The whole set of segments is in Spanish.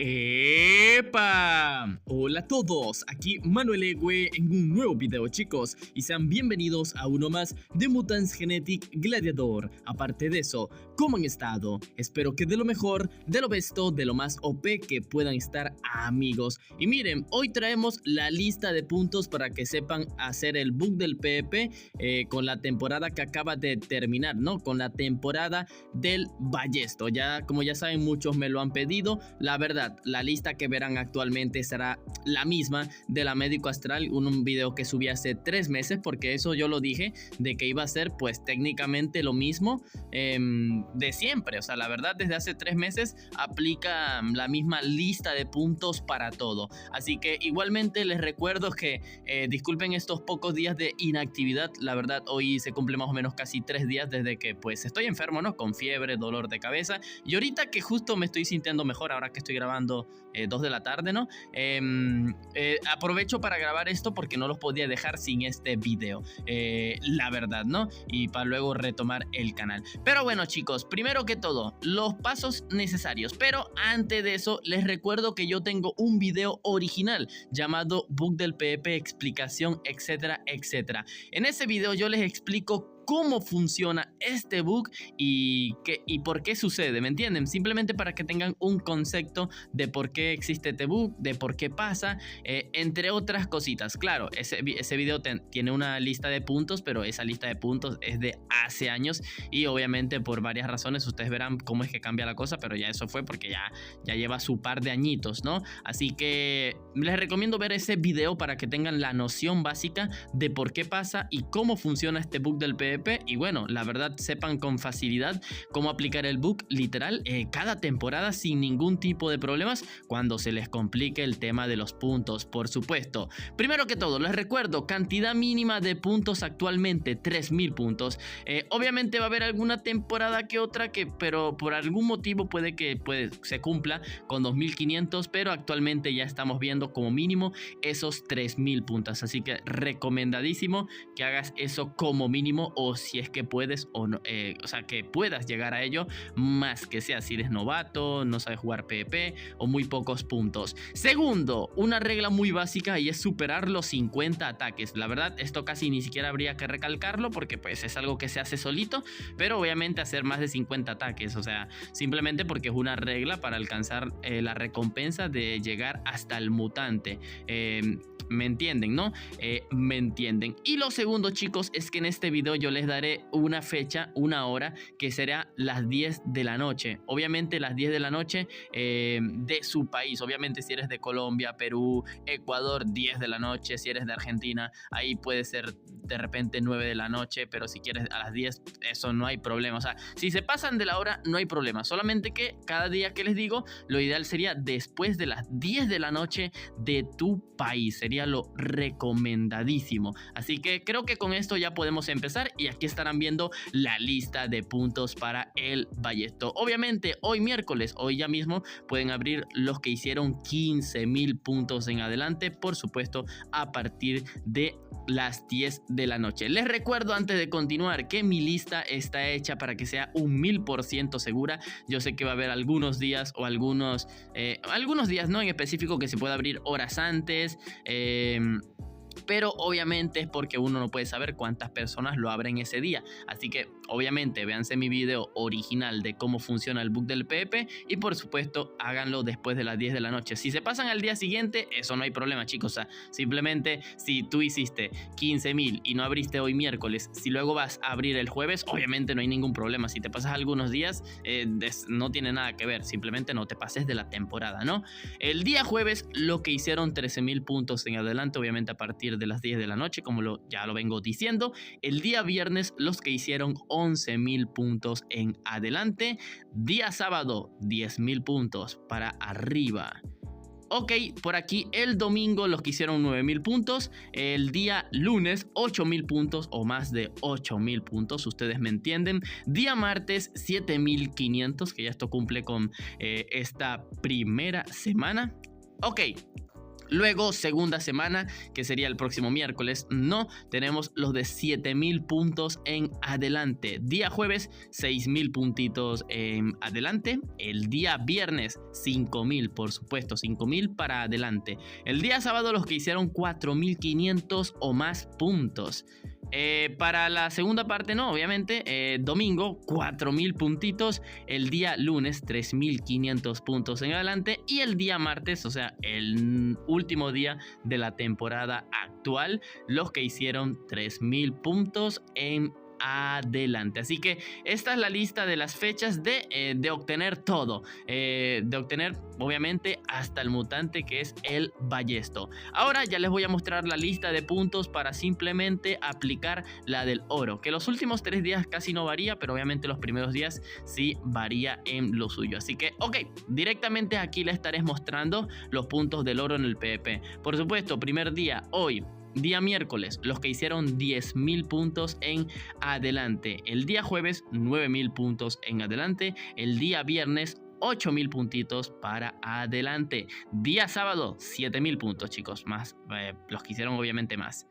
¡Epa! Hola a todos, aquí Manuel Egue en un nuevo video, chicos, y sean bienvenidos a uno más de Mutants Genetic Gladiador. Aparte de eso, ¿cómo han estado? Espero que de lo mejor, de lo besto, de lo más OP que puedan estar, amigos. Y miren, hoy traemos la lista de puntos para que sepan hacer el bug del PvP con la temporada que acaba de terminar, ¿no? Con la temporada del Ballesta. Ya, como ya saben, muchos me lo han pedido. La verdad, la lista que verán actualmente será la misma de la Médico Astral, un video que subí hace 3 meses, porque eso yo lo dije, de que iba a ser pues técnicamente lo mismo de siempre. O sea, la verdad, desde hace 3 meses aplica la misma lista de puntos para todo. Así que igualmente les recuerdo que disculpen estos pocos días de inactividad. La verdad, hoy se cumple más o menos casi 3 días desde que pues estoy enfermo, ¿no? Con fiebre, dolor de cabeza, y ahorita que justo me estoy sintiendo mejor, ahora que estoy grabando 2 de la tarde, ¿no? Aprovecho para grabar esto porque no los podía dejar sin este video, la verdad, ¿no? Y para luego retomar el canal. Pero bueno, chicos, primero que todo, los pasos necesarios. Pero antes de eso, les recuerdo que yo tengo un video original llamado Bug del PvP, explicación, etcétera, etcétera. En ese video yo les explico cómo funciona este bug y por qué sucede, ¿me entienden? Simplemente para que tengan un concepto de por qué existe este bug, de por qué pasa, entre otras cositas. Claro, ese video tiene una lista de puntos, pero esa lista de puntos es de hace años y obviamente por varias razones ustedes verán cómo es que cambia la cosa, pero ya eso fue porque ya lleva su par de añitos, ¿no? Así que les recomiendo ver ese video para que tengan la noción básica de por qué pasa y cómo funciona este bug del PvP. Y bueno, la verdad, sepan con facilidad cómo aplicar el bug literal cada temporada sin ningún tipo de problemas cuando se les complique el tema de los puntos, por supuesto. Primero que todo, les recuerdo, cantidad mínima de puntos actualmente, 3000 puntos. Obviamente va a haber alguna temporada que otra pero por algún motivo puede que se cumpla con 2500, pero actualmente ya estamos viendo como mínimo esos 3000 puntos. Así que recomendadísimo que hagas eso como mínimo, o si es que puedes o no, o sea, que puedas llegar a ello, más que sea si eres novato, no sabes jugar PvP o muy pocos puntos. Segundo, una regla muy básica y es superar los 50 ataques. La verdad, esto casi ni siquiera habría que recalcarlo porque pues es algo que se hace solito, pero obviamente hacer más de 50 ataques, o sea, simplemente porque es una regla para alcanzar la recompensa de llegar hasta el mutante. ¿Me entienden, no? Me entienden. Y lo segundo, chicos, es que en este video yo les daré una fecha, una hora, que será las 10 de la noche. Obviamente las 10 de la noche de su país. Obviamente si eres de Colombia, Perú, Ecuador, 10 de la noche. Si eres de Argentina, ahí puede ser de repente 9 de la noche, pero si quieres a las 10, eso no hay problema. O sea, si se pasan de la hora, no hay problema. Solamente que cada día que les digo, lo ideal sería después de las 10 de la noche de tu país. Sería lo recomendadísimo. Así que creo que con esto ya podemos empezar y aquí estarán viendo la lista de puntos para el Ballesta. Obviamente hoy miércoles, hoy ya mismo pueden abrir los que hicieron 15.000 puntos en adelante, por supuesto a partir de las 10 de la noche. Les recuerdo antes de continuar que mi lista está hecha para que sea un 1000% segura. Yo sé que va a haber algunos días o algunos días, ¿no? En específico que se puede abrir horas antes, pero obviamente es porque uno no puede saber cuántas personas lo abren ese día. Así que obviamente véanse mi video original de cómo funciona el bug del PvP y por supuesto háganlo después de las 10 de la noche. Si se pasan al día siguiente, eso no hay problema, chicos. O sea, simplemente si tú hiciste 15.000 y no abriste hoy miércoles, si luego vas a abrir el jueves, obviamente no hay ningún problema. Si te pasas algunos días, no tiene nada que ver. Simplemente no te pases de la temporada, ¿no? El día jueves, lo que hicieron 13.000 puntos en adelante, obviamente a partir de las 10 de la noche, como ya lo vengo diciendo. El día viernes, los que hicieron 11.000 puntos en adelante. Día sábado, 10.000 puntos para arriba. Ok, por aquí el domingo los que hicieron 9.000 puntos. El día lunes 8.000 puntos o más de 8.000 puntos, ustedes me entienden. Día martes 7.500, que ya esto cumple con esta primera semana. Ok, Luego, segunda semana, que sería el próximo miércoles, no, tenemos los de 7.000 puntos en adelante. Día jueves, 6.000 puntitos en adelante. El día viernes, 5.000, por supuesto, 5.000 para adelante. El día sábado, los que hicieron 4.500 o más puntos. Para la segunda parte no, obviamente, domingo 4.000 puntitos, el día lunes 3.500 puntos en adelante y el día martes, o sea, el último día de la temporada actual, los que hicieron 3.000 puntos en adelante. Así que esta es la lista de las fechas de obtener todo, de obtener obviamente hasta el mutante, que es el Ballesto. Ahora ya les voy a mostrar la lista de puntos para simplemente aplicar la del oro, que los últimos 3 días casi no varía, pero obviamente los primeros días sí varía en lo suyo. Así que ok, directamente aquí les estaré mostrando los puntos del oro en el PvP. Por supuesto, primer día, hoy día miércoles, los que hicieron 10.000 puntos en adelante. El día jueves, 9.000 puntos en adelante. El día viernes, 8.000 puntitos para adelante. Día sábado, 7.000 puntos, chicos. Más, los que hicieron obviamente más.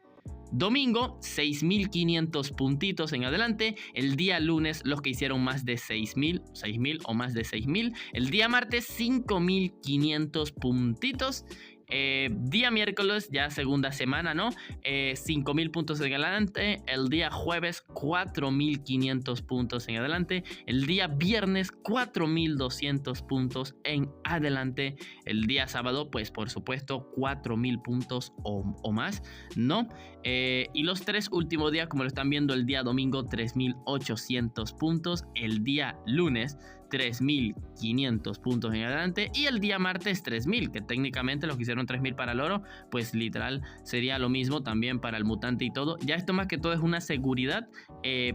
Domingo, 6.500 puntitos en adelante. El día lunes, los que hicieron más de 6.000 o más de 6.000. El día martes, 5.500 puntitos. Día miércoles, ya segunda semana, ¿no? 5.000 puntos en adelante. El día jueves, 4.500 puntos en adelante. El día viernes, 4.200 puntos en adelante. El día sábado, pues por supuesto, 4.000 puntos o más, ¿no? Y los 3 últimos días, como lo están viendo, el día domingo, 3.800 puntos. El día lunes, 3.500 puntos en adelante y el día martes 3.000, que técnicamente los que hicieron 3.000 para el oro, pues literal sería lo mismo también para el mutante y todo. Ya esto más que todo es una seguridad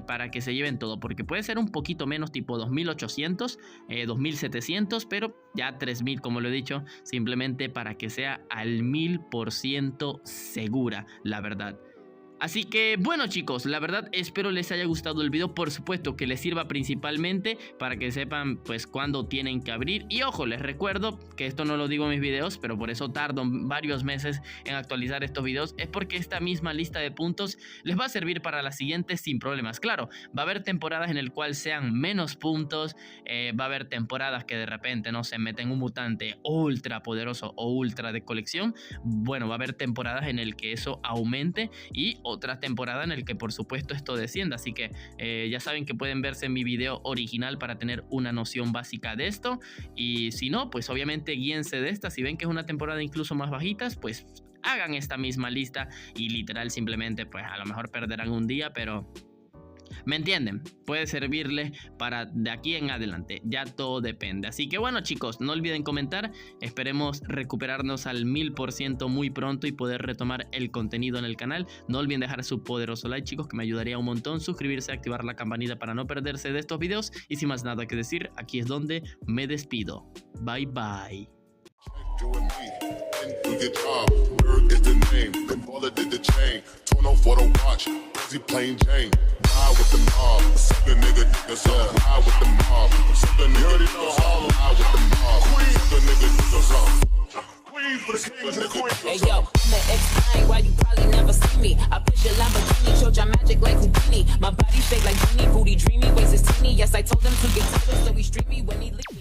para que se lleven todo, porque puede ser un poquito menos, tipo 2.800, 2.700, pero ya 3.000, como lo he dicho, simplemente para que sea al 1000% segura, la verdad. Así que bueno, chicos, la verdad espero les haya gustado el video. Por supuesto que les sirva principalmente para que sepan pues cuándo tienen que abrir. Y ojo, les recuerdo que esto no lo digo en mis videos, pero por eso tardo varios meses en actualizar estos videos. Es porque esta misma lista de puntos les va a servir para las siguientes sin problemas. Claro, va a haber temporadas en el cual sean menos puntos. Va a haber temporadas que de repente no se meten un mutante ultra poderoso o ultra de colección. Bueno, va a haber temporadas en el que eso aumente y otra temporada en el que por supuesto esto descienda. Así que ya saben que pueden verse en mi video original para tener una noción básica de esto. Y si no, pues obviamente guíense de esta. Si ven que es una temporada incluso más bajitas, pues hagan esta misma lista y literal simplemente pues a lo mejor perderán un día, pero ¿me entienden? Puede servirle para de aquí en adelante. Ya todo depende. Así que bueno, chicos, no olviden comentar. Esperemos recuperarnos al 1000% muy pronto y poder retomar el contenido en el canal. No olviden dejar su poderoso like, chicos, que me ayudaría un montón. Suscribirse, activar la campanita para no perderse de estos videos. Y sin más nada que decir, aquí es donde me despido. Bye, bye. Plain Jane, ride with the mob, suck a nigga, ride with the mob, suck a nigga, ride with the mob, suck a nigga, queen for the kings and queens. Hey yo, I'm the X9, why you probably never see me. I push your Lamborghini, showed your magic like Houdini. My body shaped like Genie, booty dreamy, waist is teeny. Yes, I told him to get taller, so he streamy when he leaves.